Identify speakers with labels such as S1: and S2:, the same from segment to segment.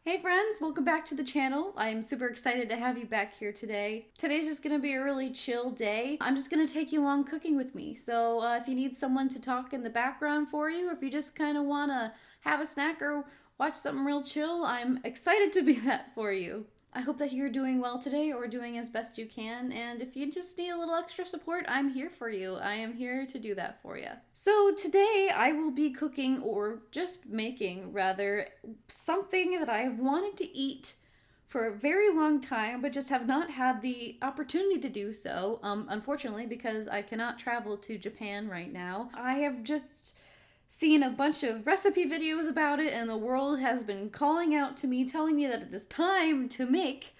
S1: Hey friends, welcome back to the channel. I'm super excited to have you back here today. Today's just gonna be a really chill day. I'm just gonna take you along cooking with me. So if you need someone to talk in the background for you, or if you just kind of wanna have a snack or watch something real chill, I'm excited to be that for you. I hope that you're doing well today or doing as best you can, and if you just need a little extra support, I'm here for you. I am here to do that for you. So today I will be cooking, or just making rather, something that I have wanted to eat for a very long time, but just have not had the opportunity to do so, unfortunately, because I cannot travel to Japan right now. I have just seen a bunch of recipe videos about it, and the world has been calling out to me, telling me that it is time to make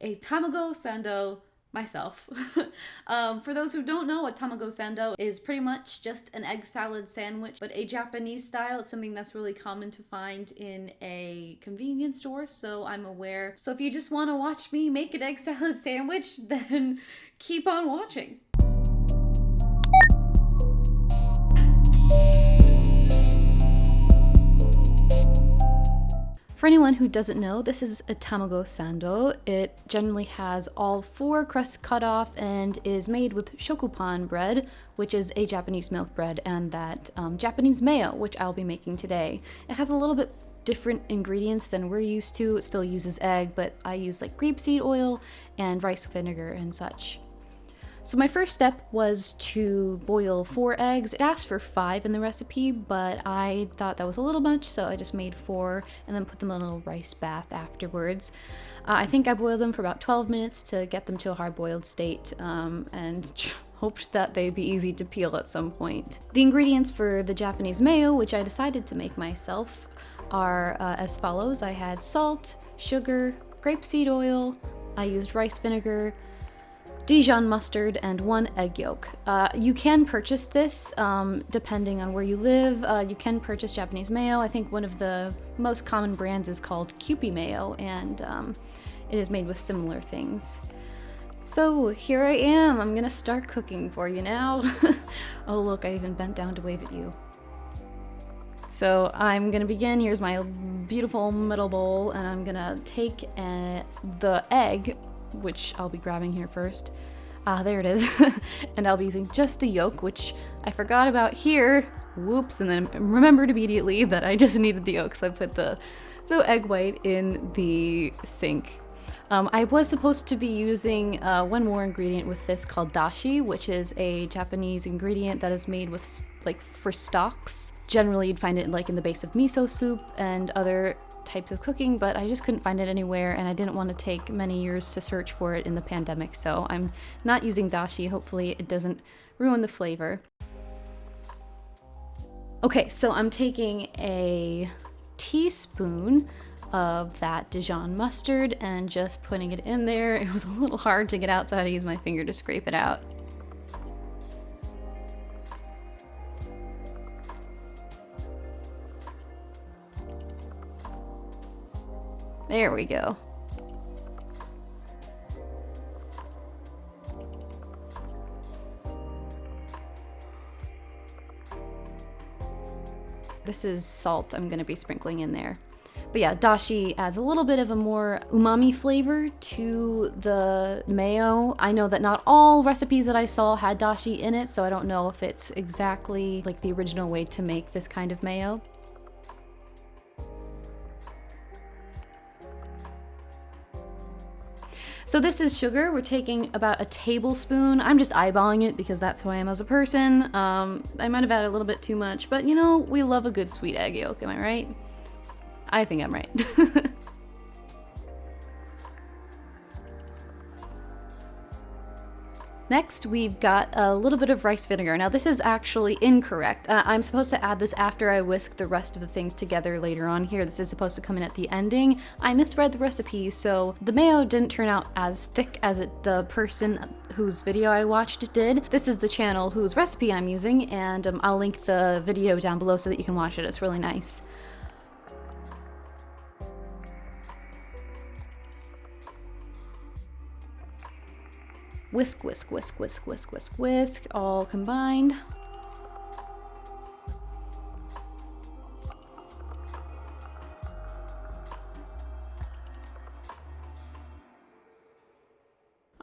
S1: a Tamago Sando myself. For those who don't know, what Tamago Sando is pretty much just an egg salad sandwich, but a Japanese style. It's something that's really common to find in a convenience store, so I'm aware. So if you just want to watch me make an egg salad sandwich, then keep on watching. For anyone who doesn't know, this is a Tamago Sando. It generally has all 4 crusts cut off and is made with shokupan bread, which is a Japanese milk bread, and that Japanese mayo, which I'll be making today. It has a little bit different ingredients than we're used to. It still uses egg, but I use like grapeseed oil and rice vinegar and such. So my first step was to boil 4 eggs. It asked for 5 in the recipe, but I thought that was a little much, so I just made 4 and then put them in a little rice bath afterwards. I think I boiled them for about 12 minutes to get them to a hard-boiled state, and hoped that they'd be easy to peel at some point. The ingredients for the Japanese mayo, which I decided to make myself, are as follows. I had salt, sugar, grapeseed oil, I used rice vinegar, Dijon mustard, and 1 egg yolk. You can purchase this depending on where you live. You can purchase Japanese mayo. I think one of the most common brands is called Kewpie mayo, and it is made with similar things. So here I am. I'm gonna start cooking for you now. Oh look, I even bent down to wave at you. So I'm gonna begin. Here's my beautiful metal bowl, and I'm gonna take the egg, which I'll be grabbing here first. There it is. And I'll be using just the yolk, which I forgot about here. Whoops, and then remembered immediately that I just needed the yolk, so I put the egg white in the sink. I was supposed to be using one more ingredient with this called dashi, which is a Japanese ingredient that is made with, like, for stocks. Generally, you'd find it like in the base of miso soup and other types of cooking, but I just couldn't find it anywhere, and I didn't want to take many years to search for it in the pandemic, so I'm not using dashi. Hopefully it doesn't ruin the flavor. Okay, so I'm taking a teaspoon of that Dijon mustard and just putting it in there. It was a little hard to get out, so I had to use my finger to scrape it out. There we go. This is salt I'm going to be sprinkling in there. But yeah, dashi adds a little bit of a more umami flavor to the mayo. I know that not all recipes that I saw had dashi in it, so I don't know if it's exactly like the original way to make this kind of mayo. So this is sugar. We're taking about a tablespoon. I'm just eyeballing it because that's who I am as a person. I might have added a little bit too much, but you know, we love a good sweet egg yolk, am I right? I think I'm right. Next, we've got a little bit of rice vinegar. Now, this is actually incorrect. I'm supposed to add this after I whisk the rest of the things together later on here. This is supposed to come in at the ending. I misread the recipe, so the mayo didn't turn out as thick as the person whose video I watched did. This is the channel whose recipe I'm using, and I'll link the video down below so that you can watch it. It's really nice. Whisk, whisk, whisk, whisk, whisk, whisk, whisk, all combined.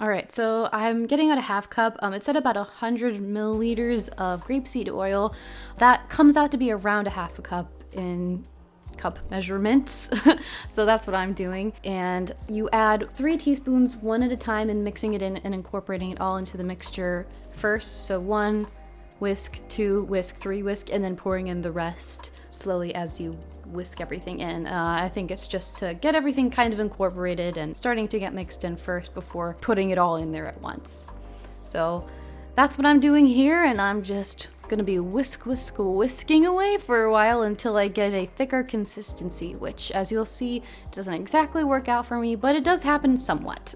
S1: All right, so I'm getting out a half cup. It said about 100 milliliters of grapeseed oil. That comes out to be around a half a cup in cup measurements. So that's what I'm doing. And you add 3 teaspoons one at a time and mixing it in and incorporating it all into the mixture first. So 1 whisk, 2 whisk, 3 whisk, and then pouring in the rest slowly as you whisk everything in. I think it's just to get everything kind of incorporated and starting to get mixed in first before putting it all in there at once. So that's what I'm doing here, and I'm just gonna be whisking away for a while until I get a thicker consistency, which, as you'll see, doesn't exactly work out for me, but it does happen somewhat.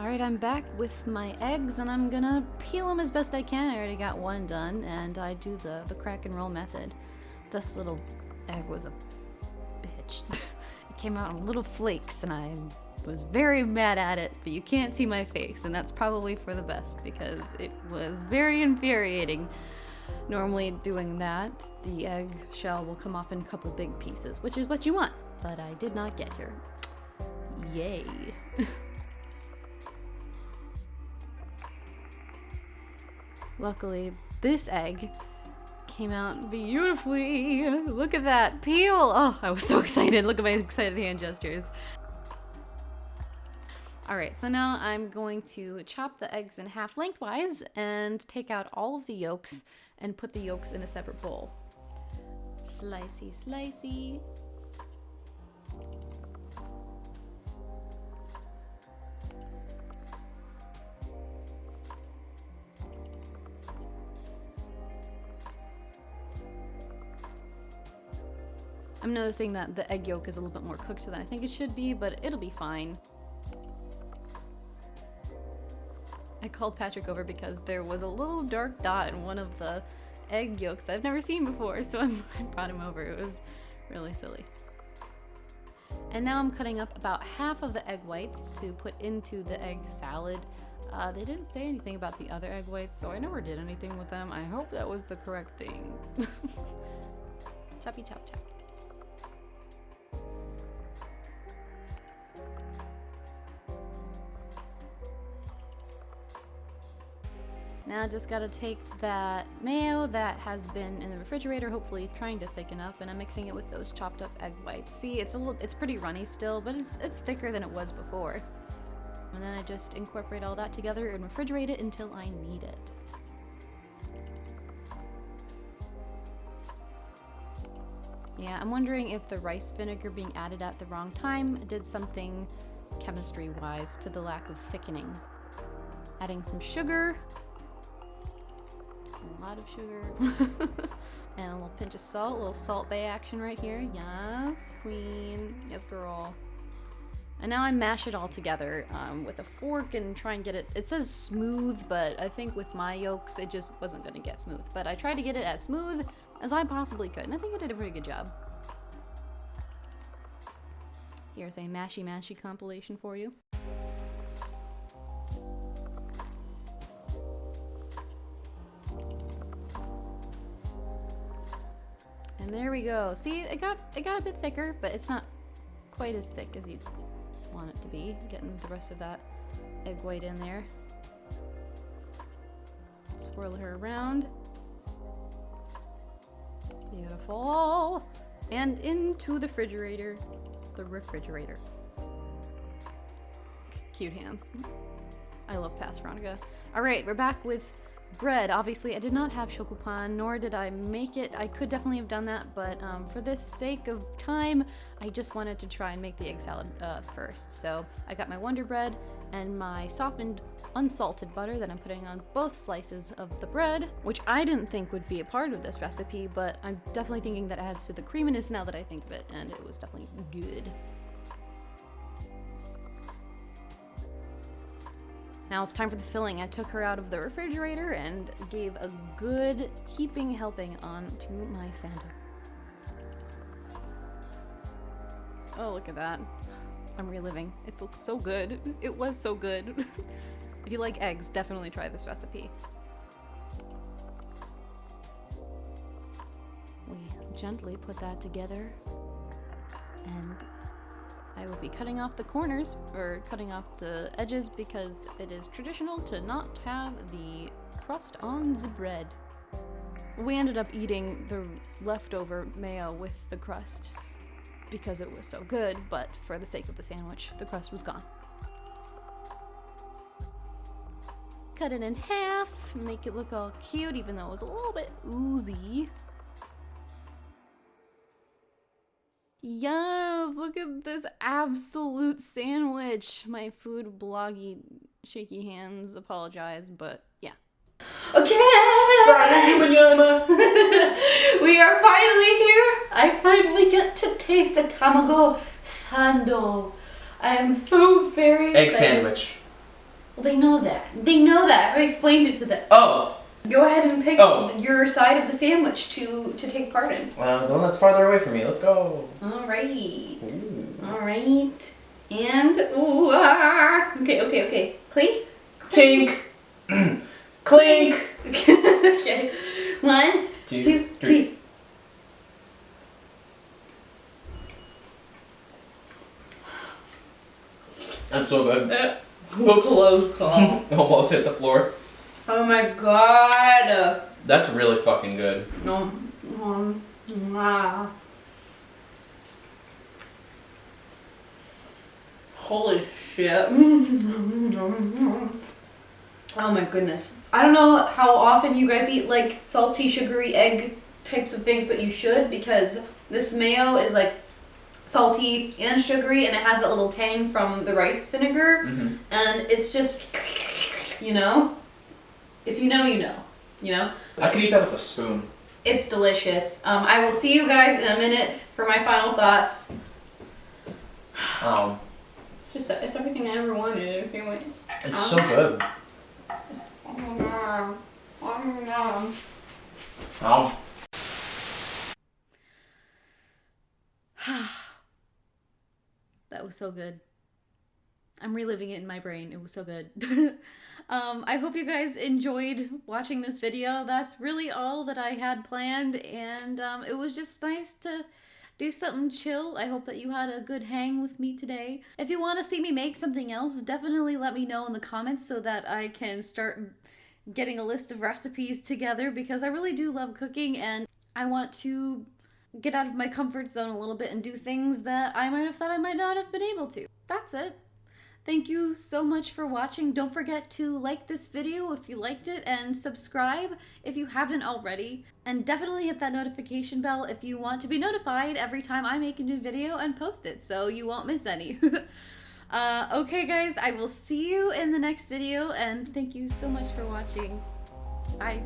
S1: Alright, I'm back with my eggs and I'm gonna peel them as best I can. I already got one done and I do the crack and roll method. This little egg was a bitch. It came out in little flakes and I was very mad at it, but you can't see my face, and that's probably for the best because it was very infuriating. Normally doing that, the egg shell will come off in a couple big pieces, which is what you want, but I did not get here. Yay. Luckily, this egg came out beautifully. Look at that peel. Oh, I was so excited. Look at my excited hand gestures. All right, so now I'm going to chop the eggs in half lengthwise and take out all of the yolks and put the yolks in a separate bowl. Slicey, slicey. I'm noticing that the egg yolk is a little bit more cooked than I think it should be, but it'll be fine. I called Patrick over because there was a little dark dot in one of the egg yolks I've never seen before, so I brought him over. It was really silly. And now I'm cutting up about half of the egg whites to put into the egg salad. They didn't say anything about the other egg whites, so I never did anything with them. I hope that was the correct thing. Choppy chop chop. Now I just gotta take that mayo that has been in the refrigerator, hopefully trying to thicken up, and I'm mixing it with those chopped up egg whites. See, it's pretty runny still, but it's thicker than it was before. And then I just incorporate all that together and refrigerate it until I need it. Yeah, I'm wondering if the rice vinegar being added at the wrong time did something chemistry-wise to the lack of thickening. Adding some sugar. A lot of sugar. And a little pinch of salt, a little Salt Bay action right here. Yes, queen. Yes, girl. And now I mash it all together with a fork and try and get it. It says smooth, but I think with my yolks, it just wasn't going to get smooth. But I tried to get it as smooth as I possibly could, and I think I did a pretty good job. Here's a mashy mashy compilation for you. And there we go. See, it got a bit thicker, but it's not quite as thick as you want it to be. Getting the rest of that egg white in there. Swirl her around. Beautiful. And into the refrigerator. Cute hands. I love past Veronica. All right, we're back with bread. Obviously, I did not have chocopan, nor did I make it. I could definitely have done that, but for the sake of time, I just wanted to try and make the egg salad first. So I got my Wonder Bread and my softened unsalted butter that I'm putting on both slices of the bread, which I didn't think would be a part of this recipe, but I'm definitely thinking that adds to the creaminess now that I think of it, and it was definitely good. Now it's time for the filling. I took her out of the refrigerator and gave a good heaping helping onto my sando. Oh, look at that. I'm reliving. It looks so good. It was so good. If you like eggs, definitely try this recipe. We gently put that together, and I will be cutting off the corners, or cutting off the edges, because it is traditional to not have the crust on the bread. We ended up eating the leftover mayo with the crust because it was so good, but for the sake of the sandwich, the crust was gone. Cut it in half, make it look all cute, even though it was a little bit oozy. Yes, look at this absolute sandwich. My food bloggy shaky hands apologize, but yeah. Okay! We are finally here! I finally get to taste the Tamago Sando. I am so very
S2: Egg
S1: excited.
S2: sandwich.
S1: Well, they know that. They know that. I explained it to them.
S2: Oh!
S1: Go ahead and pick your side of the sandwich to take part in.
S2: Well, the one that's farther away from me. Let's go.
S1: Alright. Alright. And, ooh, ah. Okay. Clink.
S2: Tink. Clink.
S1: Okay. 1, 2, 3.
S2: That's so good.
S1: Oops. Close call.
S2: Almost hit the floor.
S1: Oh my god.
S2: That's really fucking good.
S1: Holy shit. Oh my goodness. I don't know how often you guys eat like salty, sugary egg types of things, but you should, because this mayo is like salty and sugary, and it has a little tang from the rice vinegar, and it's just, you know, if you know, you know, you know.
S2: I could eat that with a spoon.
S1: It's delicious. I will see you guys in a minute for my final thoughts. It's everything I ever wanted.
S2: It's so good.
S1: That was so good. I'm reliving it in my brain. It was so good. I hope you guys enjoyed watching this video. That's really all that I had planned, and it was just nice to do something chill. I hope that you had a good hang with me today. If you want to see me make something else, definitely let me know in the comments so that I can start getting a list of recipes together, because I really do love cooking, and I want to get out of my comfort zone a little bit and do things that I might have thought I might not have been able to. That's it. Thank you so much for watching. Don't forget to like this video if you liked it, and subscribe if you haven't already. And definitely hit that notification bell if you want to be notified every time I make a new video and post it, so you won't miss any. Okay guys, I will see you in the next video, and thank you so much for watching. Bye.